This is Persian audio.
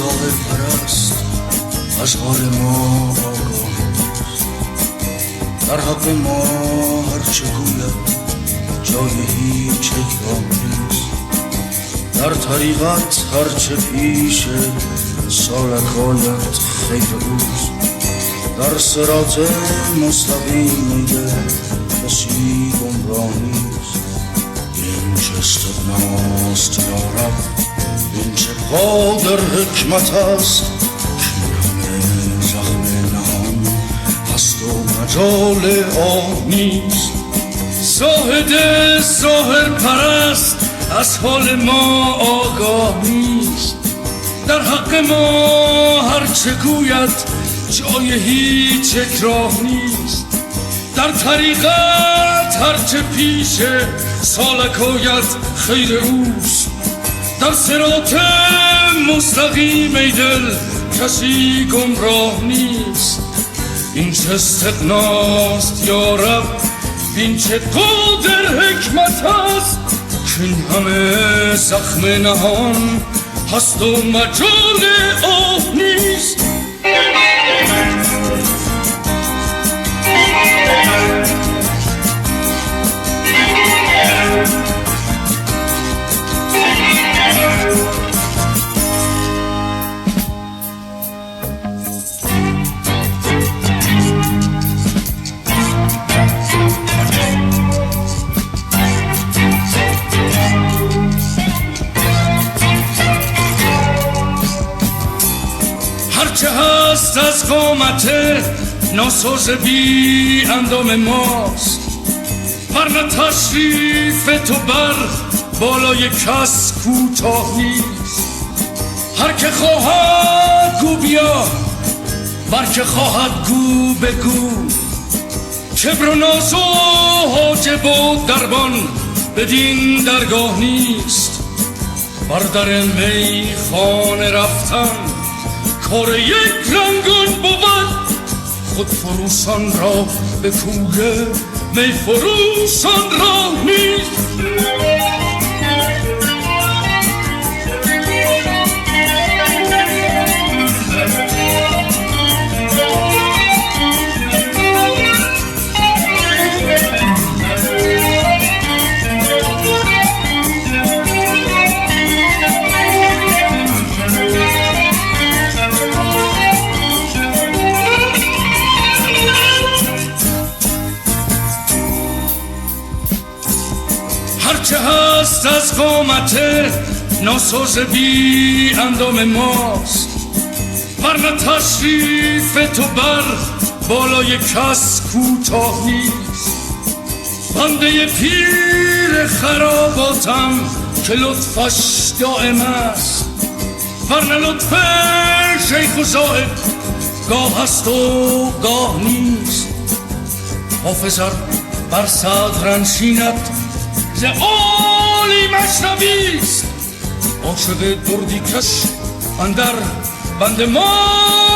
ظاهر پرست از حال ما آگاه، در حق ما هرچه گوید جای هیچ اکرام نیست. در طریقت هرچه پیش سالکایت خیر اوست. در صراط مستقیم میگه کسی گمراه نیست. این چه استغناست یا رب، این چه قادر حکمت است، این همه زخم نهان هست و مجال آه نیست. زاهد ظاهر پرست از حال ما آگاه نیست. در حق ما هرچه گوید جای هیچ اکراه نیست. در طریقت هرچه پیش سالک آید خیر اوست. در صراط مستقیم ای دل کسی گمراه نیست. این چه استغناست یا رب، این چه قادر حکمت است، که این همه زخم نهان هست و مجال آه نیست. هرچه هست از قامت ناساز بی اندام ماست، ورنه تشریف تو بر بالای کس کوتاه نیست. هر که خواهد گو بیا، ور که خواهد گو بگو، کبر و ناز و حاجب و دربان بدین درگاه نیست. بر در میخانه رفتن کار یک رنگان بود، خود فروشان را به کوه می فروشان را نیست. هرچه هست از قامت ناساز بی اندام ماست، ورنه تشریف تو بر بالای کس کوتاه نیست. بنده پیر خراباتم که لطفش دائم است، ورنه لطف شیخ و زاهد گاه هست و گاه نیست. حافظ بر صدر نشیند ز عالی مشربیست، عاشق دردی کش اندر بند ما